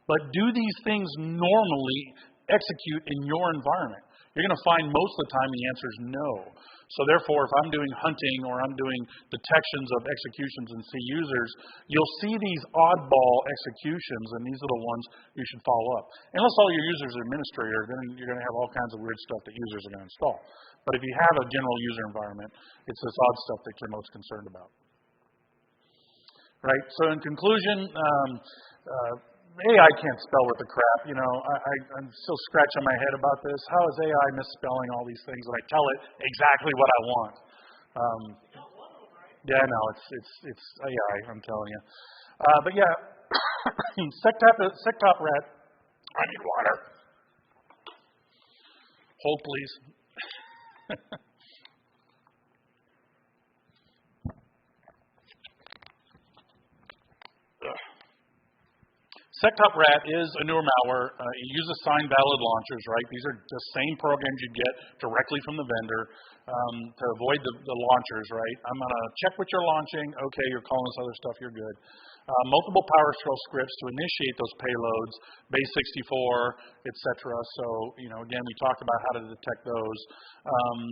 S2: But do these things normally execute in your environment? You're going to find most of the time the answer is no. So therefore, if I'm doing hunting or I'm doing detections of executions in C users, you'll see these oddball executions, and these are the ones you should follow up. Unless all your users are administrator, then you're going to have all kinds of weird stuff that users are going to install. But if you have a general user environment, it's this odd stuff that you're most concerned about. Right? So in conclusion, AI can't spell worth a crap. I'm still scratching my head about this. How is AI misspelling all these things when I tell it exactly what I want? Yeah, no, it's AI, I'm telling you. But yeah, SecTopRat. I need water. Hold, please. SecTopRat is a newer malware. It uses signed valid launchers, right? These are the same programs you get directly from the vendor to avoid the launchers, right? I'm going to check what you're launching. Okay, you're calling this other stuff, you're good. Multiple PowerShell scripts to initiate those payloads, base64, etc. So, again, we talked about how to detect those.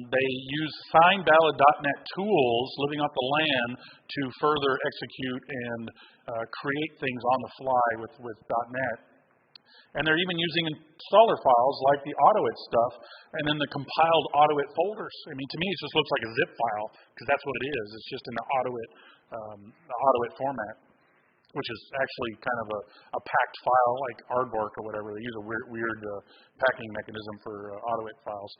S2: They use signed valid .NET tools living off the LAN to further execute and create things on the fly with .NET. And they're even using installer files like the AutoIt stuff and then the compiled AutoIt folders. I mean, to me, it just looks like a zip file because that's what it is. It's just in the AutoIt format, which is actually kind of a packed file like Aardvark or whatever. They use a weird packing mechanism for AutoIt files.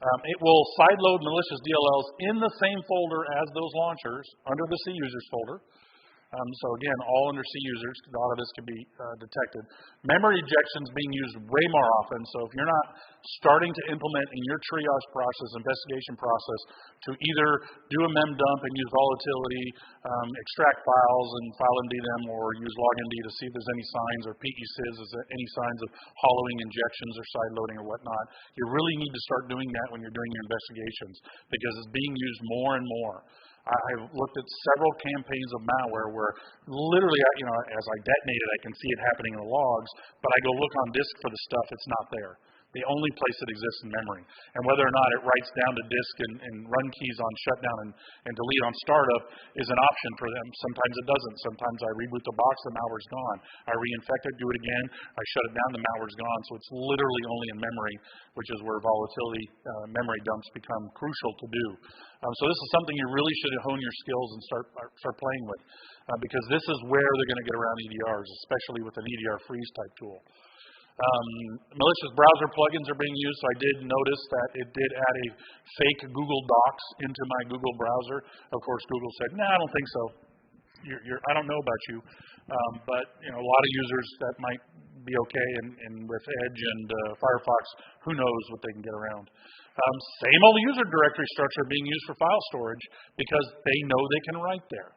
S2: It will sideload malicious DLLs in the same folder as those launchers under the C users folder. So again, all under C users, a lot of this can be detected. Memory ejections being used way more often. So if you're not starting to implement in your triage process, investigation process, to either do a mem dump and use volatility, extract files and file MD them, or use logMD to see if there's any signs, or PESIS, is there any signs of hollowing injections or sideloading or whatnot, you really need to start doing that when you're doing your investigations because it's being used more and more. I've looked at several campaigns of malware where literally, as I detonate it, I can see it happening in the logs, but I go look on disk for the stuff, it's not there. The only place it exists in memory. And whether or not it writes down to disk and run keys on shutdown and delete on startup is an option for them. Sometimes it doesn't. Sometimes I reboot the box, the malware's gone. I reinfect it, do it again, I shut it down, the malware's gone. So it's literally only in memory, which is where volatility memory dumps become crucial to do. So this is something you really should hone your skills and start playing with, because this is where they're going to get around EDRs, especially with an EDR freeze type tool. Malicious browser plugins are being used, so I did notice that it did add a fake Google Docs into my Google browser. Of course, Google said, "No, I don't think so. I don't know about you." But a lot of users that might be okay, and with Edge and Firefox, who knows what they can get around. Same old user directory structure being used for file storage because they know they can write there.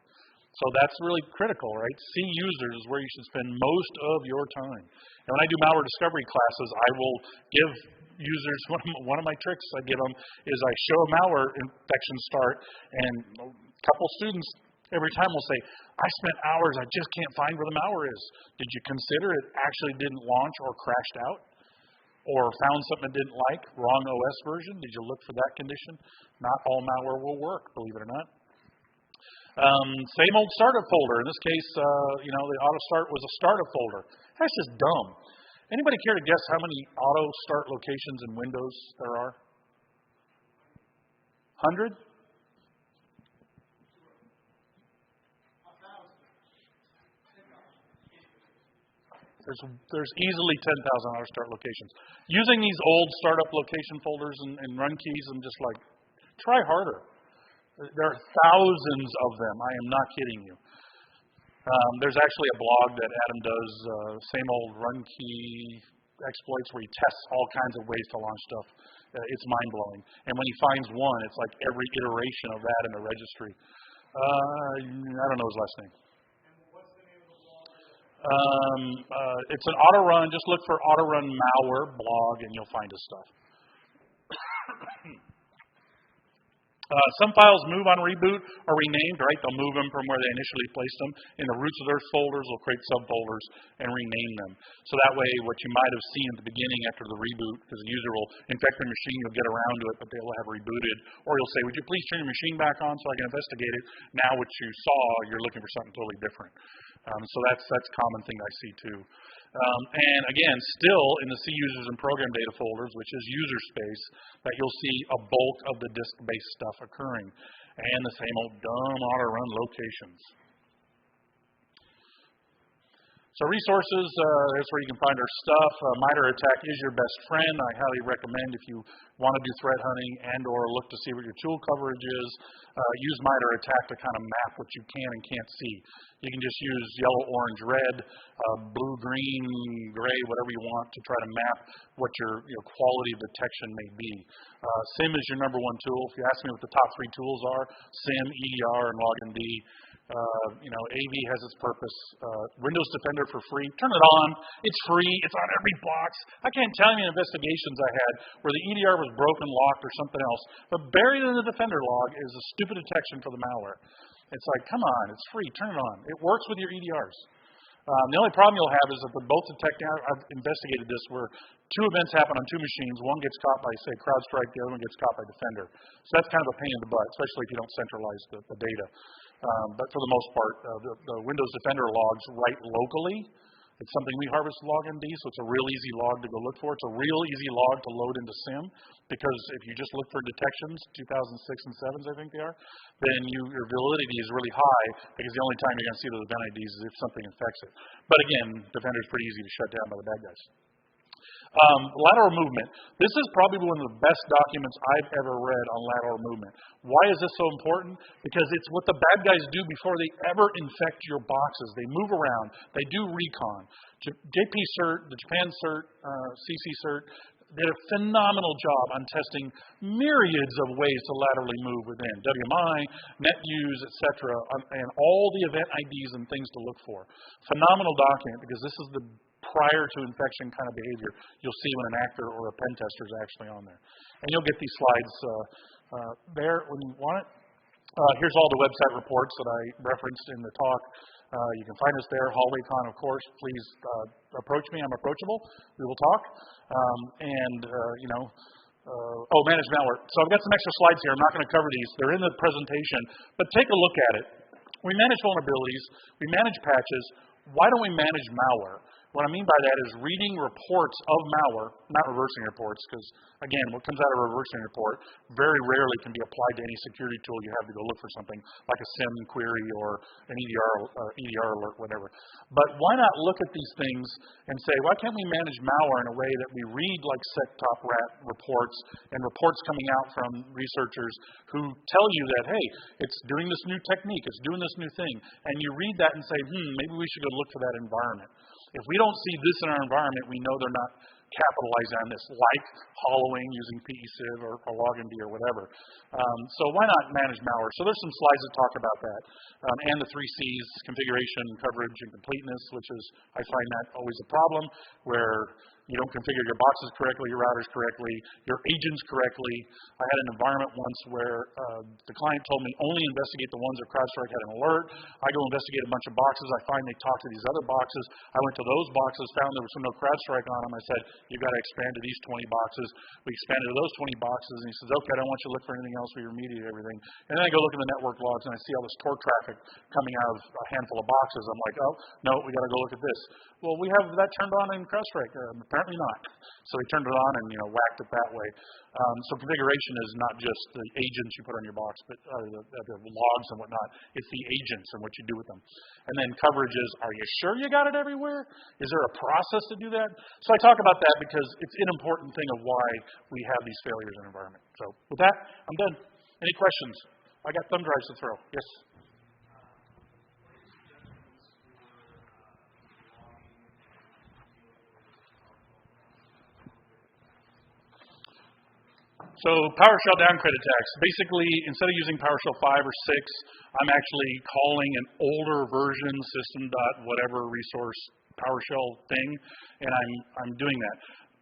S2: So that's really critical, right? C users is where you should spend most of your time. And when I do malware discovery classes, I will give users, one of my tricks I give them is I show a malware infection start, and a couple students every time will say, "I spent hours, I just can't find where the malware is." Did you consider it actually didn't launch or crashed out? Or found something it didn't like, wrong OS version? Did you look for that condition? Not all malware will work, believe it or not. Same old startup folder. In this case, the auto start was a startup folder. That's just dumb. Anybody care to guess how many auto start locations in Windows there are? 100? There's easily 10,000 auto start locations. Using these old startup location folders and run keys, I'm just like, try harder. There are thousands of them. I am not kidding you. There's actually a blog that Adam does, same old run key exploits, where he tests all kinds of ways to launch stuff. It's mind-blowing. And when he finds one, it's like every iteration of that in the registry. I don't know his last name. It's an auto run. Just look for auto run malware blog, and you'll find his stuff. Some files move on reboot or renamed, right? They'll move them from where they initially placed them. In the roots of their folders, they'll create subfolders and rename them. So that way, what you might have seen at the beginning after the reboot, because the user will infect your machine, you'll get around to it, but they'll have rebooted. Or you'll say, would you please turn your machine back on so I can investigate it? Now what you saw, you're looking for something totally different. So that's a common thing I see too. And again, still in the C users and program data folders, which is user space, that you'll see a bulk of the disk-based stuff occurring. And the same old dumb auto-run locations. So resources, that's where you can find our stuff. MITRE ATT&CK is your best friend. I highly recommend if you want to do threat hunting and or look to see what your tool coverage is, use MITRE ATT&CK to kind of map what you can and can't see. You can just use yellow, orange, red, blue, green, gray, whatever you want to try to map what your quality of detection may be. SIM is your number one tool. If you ask me what the top three tools are, SIM, EDR, and LogMD. AV has its purpose. Windows Defender for free. Turn it on. It's free. It's on every box. I can't tell you investigations I had where the EDR was broken, locked, or something else. But buried in the Defender log is a stupid detection for the malware. It's like, come on, it's free. Turn it on. It works with your EDRs. The only problem you'll have is that they're both detecting. I've investigated this where two events happen on two machines. One gets caught by, say, CrowdStrike. The other one gets caught by Defender. So that's kind of a pain in the butt, especially if you don't centralize the data. But for the most part, the Windows Defender logs write locally. It's something we harvest LogMD, so it's a real easy log to go look for. It's a real easy log to load into SIM, because if you just look for detections, 2006 and 7s I think they are, then your validity is really high, because the only time you're going to see those event IDs is if something infects it. But again, Defender is pretty easy to shut down by the bad guys. Lateral movement. This is probably one of the best documents I've ever read on lateral movement. Why is this so important? Because it's what the bad guys do before they ever infect your boxes. They move around. They do recon. JP Cert, the Japan Cert, CC Cert, did a phenomenal job on testing myriads of ways to laterally move within WMI, NetViews, etc., and all the event IDs and things to look for. Phenomenal document, because this is the prior to infection kind of behavior you'll see when an actor or a pen tester is actually on there. And you'll get these slides there when you want it. Here's all the website reports that I referenced in the talk. You can find us there. HallwayCon, of course. Please approach me. I'm approachable. We will talk. Managed malware. So I've got some extra slides here. I'm not going to cover these. They're in the presentation. But take a look at it. We manage vulnerabilities. We manage patches. Why don't we manage malware? What I mean by that is reading reports of malware, not reversing reports, because, again, what comes out of a reversing report very rarely can be applied to any security tool you have to go look for something like a SIM query or an EDR alert, whatever. But why not look at these things and say, why can't we manage malware in a way that we read like SecTopRat reports and reports coming out from researchers who tell you that, hey, it's doing this new technique, it's doing this new thing, and you read that and say, maybe we should go look for that environment. If we don't see this in our environment, we know they're not capitalizing on this, like hollowing using PECIV or LogMD or whatever. So why not manage malware? So there's some slides that talk about that. And the 3 C's, configuration, coverage, and completeness, which is, I find that always a problem, where you don't configure your boxes correctly, your routers correctly, your agents correctly. I had an environment once where the client told me only investigate the ones that CrowdStrike had an alert. I go investigate a bunch of boxes. I find they talk to these other boxes. I went to those boxes, found there was no CrowdStrike on them. I said, you've got to expand to these 20 boxes. We expanded to those 20 boxes, and he says, okay, I don't want you to look for anything else. We remediate everything. And then I go look at the network logs, and I see all this Tor traffic coming out of a handful of boxes. I'm like, oh, no, we got to go look at this. Well, we have that turned on in CrowdStrike. Apparently not. So we turned it on and whacked it that way. So configuration is not just the agents you put on your box, but the logs and whatnot. It's the agents and what you do with them. And then coverage is, are you sure you got it everywhere? Is there a process to do that? So I talk about that because it's an important thing of why we have these failures in the environment. So with that, I'm done. Any questions? I got thumb drives to throw. Yes. So PowerShell down credit attacks. Basically, instead of using PowerShell 5 or 6, I'm actually calling an older version system.whatever resource PowerShell thing, and I'm doing that.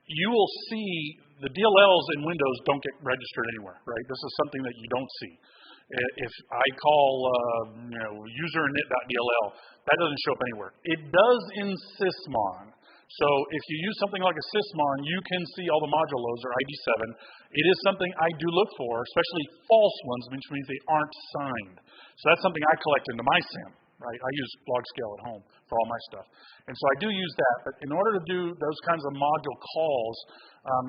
S2: You will see the DLLs in Windows don't get registered anywhere, right? This is something that you don't see. If I call userinit.dll, that doesn't show up anywhere. It does in sysmon. So if you use something like a sysmon, you can see all the module loads or ID7. It is something I do look for, especially false ones, which means they aren't signed. So that's something I collect into my SIM, right? I use LogScale at home for all my stuff. And so I do use that, but in order to do those kinds of module calls,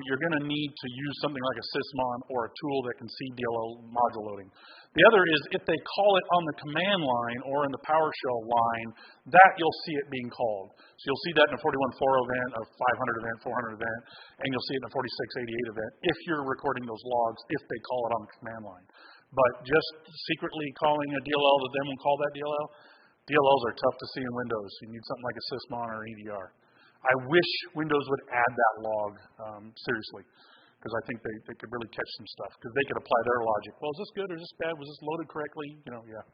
S2: you're going to need to use something like a sysmon or a tool that can see DLL module loading. The other is if they call it on the command line or in the PowerShell line, that you'll see it being called. So you'll see that in a 41.4 event, a 500 event, 400 event, and you'll see it in a 46.88 event if you're recording those logs, if they call it on the command line. But just secretly calling a DLL that then will call that DLL, DLLs are tough to see in Windows. You need something like a sysmon or an EDR. I wish Windows would add that log, seriously, because I think they could really catch some stuff, because they could apply their logic. Well, is this good or is this bad? Was this loaded correctly? Yeah.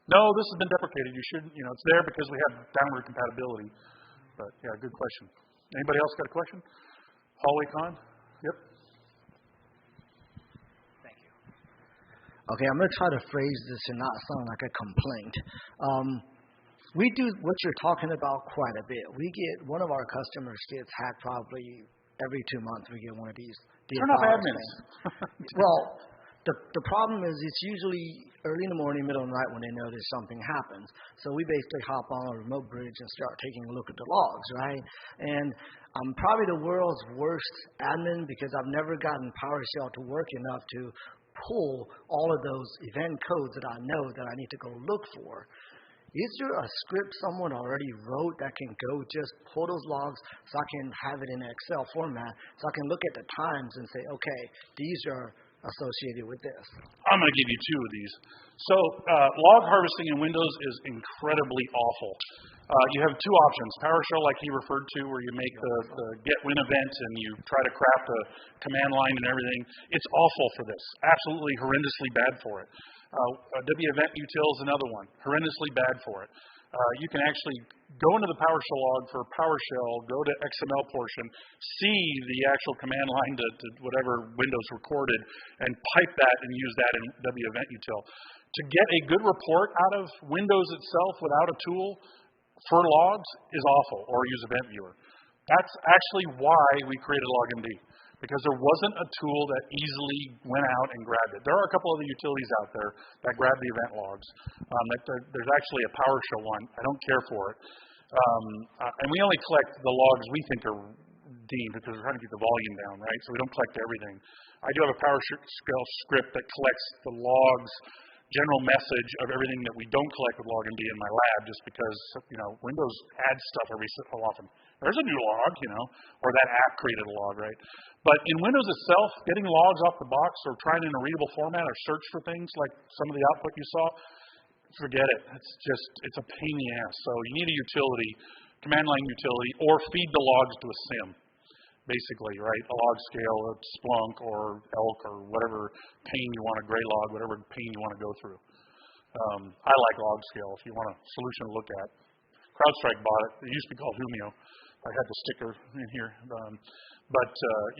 S2: No, this has been deprecated. You shouldn't, it's there because we have downward compatibility. But yeah, good question. Anybody else got a question? Hallway Con? Yep.
S4: Thank you. Okay, I'm going to try to phrase this and not sound like a complaint. We do what you're talking about quite a bit. One of our customers gets hacked probably every 2 months. We get one of these.
S2: Turn off admins.
S4: Well, the problem is it's usually early in the morning, middle of the night when they notice something happens. So we basically hop on a remote bridge and start taking a look at the logs, right? And I'm probably the world's worst admin because I've never gotten PowerShell to work enough to pull all of those event codes that I know that I need to go look for. Is there a script someone already wrote that can go just pull those logs so I can have it in an Excel format so I can look at the times and say, okay, these are associated with this?
S2: I'm going to give you two of these. So log harvesting in Windows is incredibly awful. You have two options. PowerShell, like he referred to, where you make the get win event and you try to craft a command line and everything. It's awful for this. Absolutely horrendously bad for it. W-event util is another one. Horrendously bad for it. You can actually go into the PowerShell log for PowerShell, go to XML portion, see the actual command line to whatever Windows recorded, and pipe that and use that in W-event util. To get a good report out of Windows itself without a tool for logs is awful, or use Event Viewer. That's actually why we created LogMD, because there wasn't a tool that easily went out and grabbed it. There are a couple other utilities out there that grab the event logs. There's actually a PowerShell one. I don't care for it. And we only collect the logs we think are deemed because we're trying to keep the volume down, right? So we don't collect everything. I do have a PowerShell script that collects the logs, general message of everything that we don't collect with LogMD in my lab, just because Windows adds stuff every so often. There's a new log, or that app created a log, right? But in Windows itself, getting logs off the box or trying in a readable format or search for things like some of the output you saw, forget it. It's a pain in the ass. So you need a utility, command line utility, or feed the logs to a SIM. Basically, right? A log scale, a Splunk, or Elk, or whatever pane you want, a gray log, whatever pane you want to go through. I like log scale if you want a solution to look at. CrowdStrike bought it. It used to be called Humio. I had the sticker in here.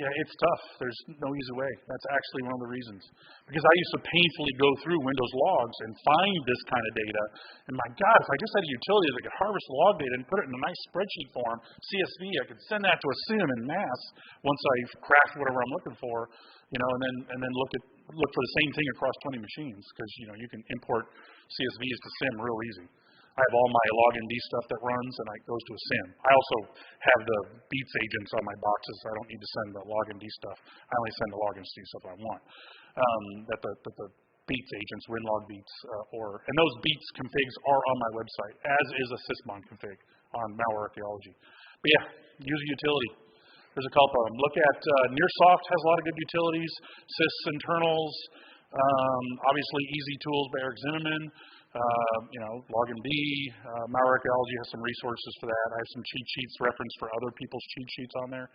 S2: Yeah, it's tough. There's no easy way. That's actually one of the reasons. Because I used to painfully go through Windows logs and find this kind of data. And my God, if I just had a utility that could harvest log data and put it in a nice spreadsheet form, CSV, I could send that to a SIM en masse once I craft whatever I'm looking for, and then look for the same thing across 20 machines. Because, you can import CSVs to SIM real easy. I have all my LogMD stuff that runs, and it goes to a SIM. I also have the Beats agents on my boxes, so I don't need to send the LogMD stuff. I only send the LogMD stuff I want. That the Beats agents, WinLog Beats, and those Beats configs are on my website, as is a sysmon config on Malware Archaeology. But yeah, use a utility. There's a couple of them. Look at Nearsoft has a lot of good utilities. Sys internals. Obviously, Easy Tools by Eric Zinnemann. LogMD, Malware Arechclient2 has some resources for that. I have some cheat sheets referenced for other people's cheat sheets on there.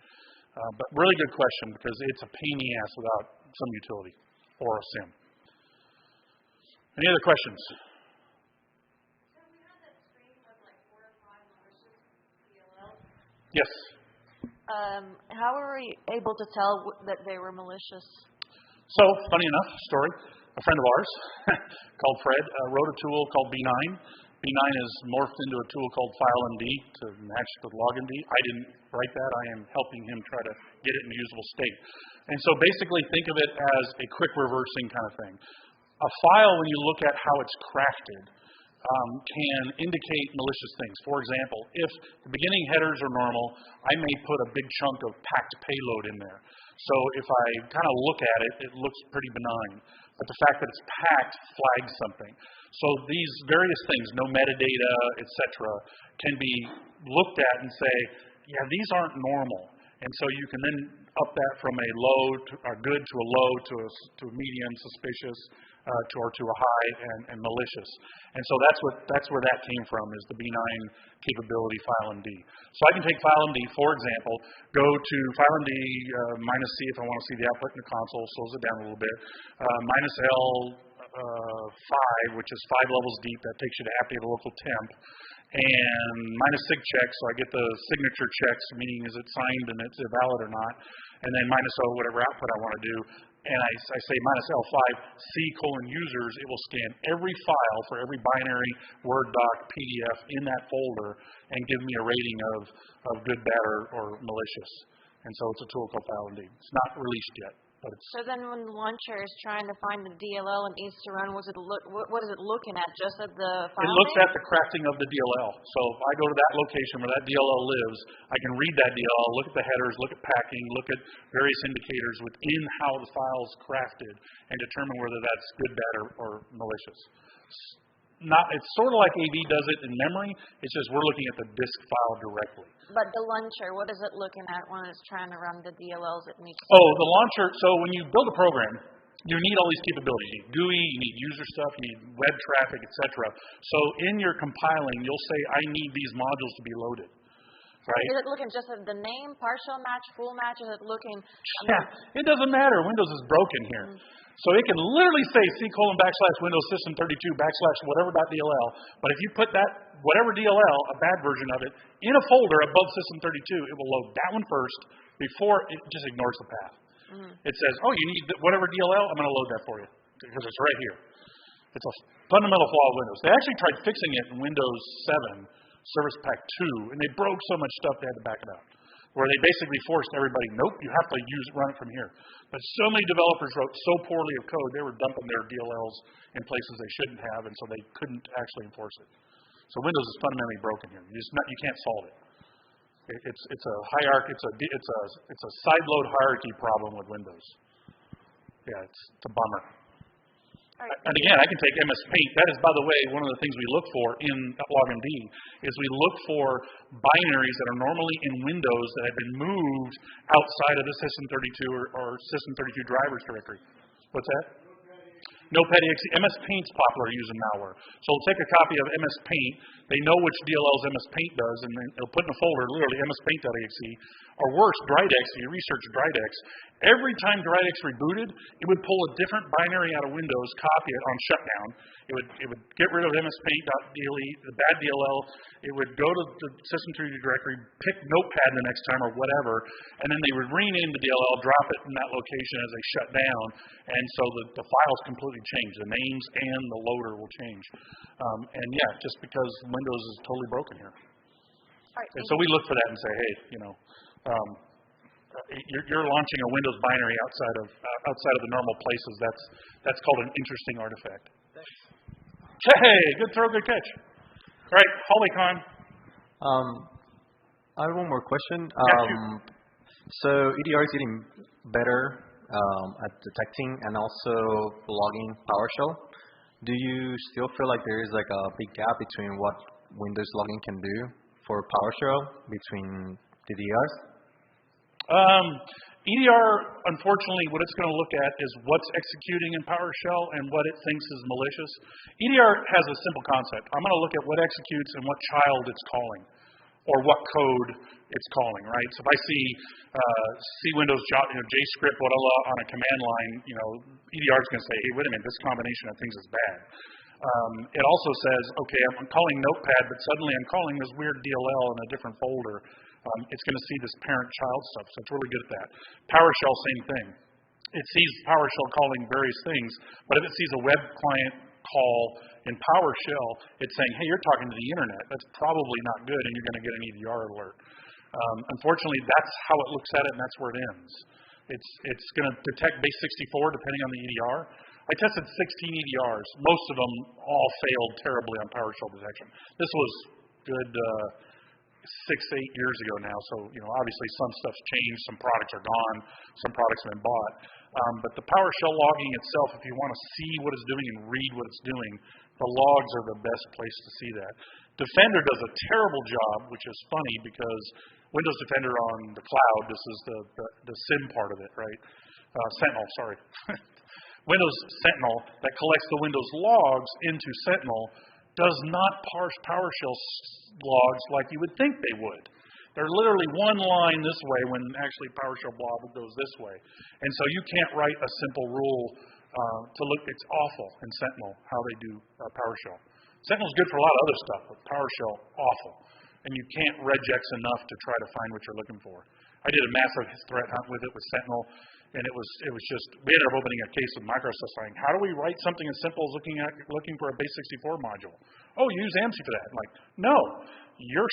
S2: But really good question because it's a pain in the ass without some utility or a SIM. Any other questions?
S5: So we had that string of like 4 or 5 malicious DLLs.
S2: Yes.
S5: How were we able to tell that they were malicious?
S2: So, funny enough, story. A friend of ours called Fred wrote a tool called B9. B9 is morphed into a tool called FileMD to match with LogMD. I didn't write that. I am helping him try to get it in a usable state. And so basically think of it as a quick reversing kind of thing. A file, when you look at how it's crafted, can indicate malicious things. For example, if the beginning headers are normal, I may put a big chunk of packed payload in there. So if I kind of look at it, it looks pretty benign. But the fact that it's packed flags something. So these various things, no metadata, etc., can be looked at and say, yeah, these aren't normal. And so you can then up that from a low to a good to a low to a medium, suspicious, to a high and malicious. And so that's where that came from, is the B9 capability FileMD. So I can take FileMD, for example, go to FileMD -C if I want to see the output in the console, slows it down a little bit, -L5, which is 5 levels deep, that takes you to happy of a local temp, and -sig check, so I get the signature checks, meaning is it signed and it's valid or not, and then -O, whatever output I want to do. And I say -L5, C:users, it will scan every file for every binary, Word doc, PDF in that folder and give me a rating of good, bad, or malicious. And so it's a tool called FileMD. It's not released yet. But it's
S5: So then when the launcher is trying to find the DLL and needs to run, what is it looking at? Just at the file
S2: It looks
S5: name?
S2: at the crafting of the DLL. So if I go to that location where that DLL lives, I can read that DLL, look at the headers, look at packing, look at various indicators within how the file's crafted, and determine whether that's good, bad, or malicious. It's sort of like AV does it in memory. It's just we're looking at the disk file directly.
S5: But the launcher, what is it looking at when it's trying to run the DLLs it needs to?
S2: Oh, the launcher. So when you build a program, you need all these capabilities. You need GUI, you need user stuff, you need web traffic, etc. So in your compiling, you'll say, I need these modules to be loaded. Right?
S5: Is it looking just at the name, partial match, full match? Is it looking?
S2: Yeah, it doesn't matter. Windows is broken here. So it can literally say C:\Windows System 32 /whatever.dll. But if you put that whatever DLL, a bad version of it, in a folder above System 32, it will load that one first before it just ignores the path. It says, oh, you need whatever DLL, I'm going to load that for you because it's right here. It's a fundamental flaw of Windows. They actually tried fixing it in Windows 7, Service Pack 2, and they broke so much stuff they had to back it up. Where they basically forced everybody, nope, you have to run it from here. But so many developers wrote so poorly of code, they were dumping their DLLs in places they shouldn't have, and so they couldn't actually enforce it. So Windows is fundamentally broken here. You can't solve it. It's a hierarchy. It's a side load hierarchy problem with Windows. Yeah, it's a bummer. And again, I can take MS Paint. That is, by the way, one of the things we look for in LogMD is we look for binaries that are normally in Windows that have been moved outside of the System32 or System32 drivers directory. What's that? Notepad.exe. MS Paint's popular using malware. So we'll take a copy of MS Paint. They know which DLLs MS Paint does, and then it'll put in a folder, literally MSPaint.exe. Or worse, Dridex. You research Dridex. Every time Dridex rebooted, it would pull a different binary out of Windows, copy it on shutdown. It would get rid of MSPaint.delete, the bad DLL. It would go to the System32 directory, pick Notepad the next time or whatever, and then they would rename the DLL, drop it in that location as they shut down, and so the files completely change. The names and the loader will change. And yeah, just because Windows is totally broken here. And so we look for that and say, hey, you're launching a Windows binary outside of the normal places. That's called an interesting artifact. Hey, good throw, good catch. All right, HollyCon.
S6: I have one more question.
S2: Yeah,
S6: so EDR is getting better at detecting and also logging PowerShell. Do you still feel like there is like a big gap between what Windows logging can do for PowerShell between DDRs?
S2: EDR, unfortunately, what it's going to look at is what's executing in PowerShell and what it thinks is malicious. EDR has a simple concept. I'm going to look at what executes and what child it's calling, or what code it's calling, right? So if I see Windows JScript on a command line, EDR is going to say, hey, wait a minute, this combination of things is bad. It also says, okay, I'm calling Notepad, but suddenly I'm calling this weird DLL in a different folder. It's going to see this parent-child stuff, so it's really good at that. PowerShell, same thing. It sees PowerShell calling various things, but if it sees a web client call in PowerShell, it's saying, hey, you're talking to the internet. That's probably not good, and you're going to get an EDR alert. Unfortunately, that's how it looks at it, and that's where it ends. It's going to detect base64 depending on the EDR. I tested 16 EDRs. Most of them all failed terribly on PowerShell detection. This was good 6-8 years ago now, so obviously some stuff's changed, some products are gone, some products have been bought. But the PowerShell logging itself, if you want to see what it's doing and read what it's doing, the logs are the best place to see that. Defender does a terrible job, which is funny because Windows Defender on the cloud, this is the SIM part of it, right? Sentinel, sorry. Windows Sentinel that collects the Windows logs into Sentinel does not parse PowerShell logs like you would think they would. They're literally one line this way when actually PowerShell blob goes this way. And so you can't write a simple rule to look. It's awful in Sentinel how they do PowerShell. Sentinel's good for a lot of other stuff, but PowerShell, awful. And you can't regex enough to try to find what you're looking for. I did a massive threat hunt with it with Sentinel, and it was just, we ended up opening a case with Microsoft saying, how do we write something as simple as looking for a base64 module? Oh, you use AMSI for that. I'm like, no, your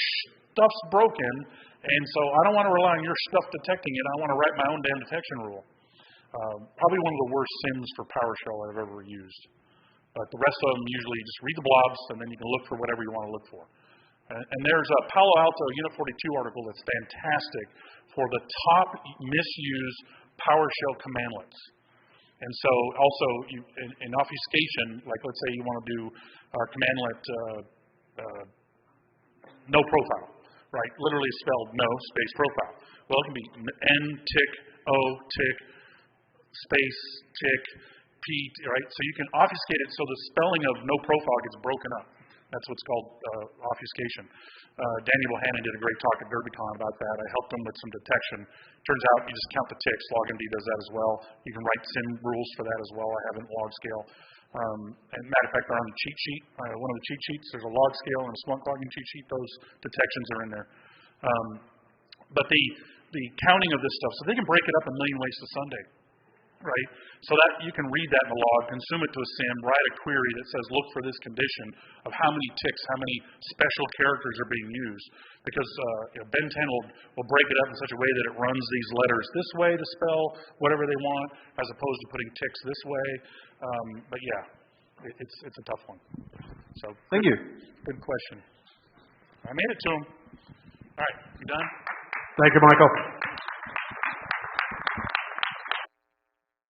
S2: stuff's broken, and so I don't want to rely on your stuff detecting it. I want to write my own damn detection rule. Probably one of the worst SIMs for PowerShell I've ever used. But the rest of them usually just read the blobs, and then you can look for whatever you want to look for. And there's a Palo Alto Unit 42 article that's fantastic for the top misused PowerShell commandlets. And so also in obfuscation, like let's say you want to do commandlet no profile, right? Literally spelled no space profile. Well, it can be N tick O tick space tick P, right? So you can obfuscate it so the spelling of no profile gets broken up. That's what's called obfuscation. Daniel Bohannon did a great talk at DerbyCon about that. I helped him with some detection. Turns out you just count the ticks. LogMD does that as well. You can write SIM rules for that as well. I haven't log scale. And matter of fact, they're on the cheat sheet. One of the cheat sheets, there's a log scale and a Splunk logging cheat sheet. Those detections are in there. But the counting of this stuff, so they can break it up a million ways to Sunday. Right? So that you can read that in the log, consume it to a SIM, write a query that says look for this condition of how many ticks, how many special characters are being used. Because Ben 10 will break it up in such a way that it runs these letters this way to spell whatever they want, as opposed to putting ticks this way. But yeah, it's a tough one. So
S6: thank you.
S2: Good question. I made it to him. All right, you done?
S1: Thank you, Michael.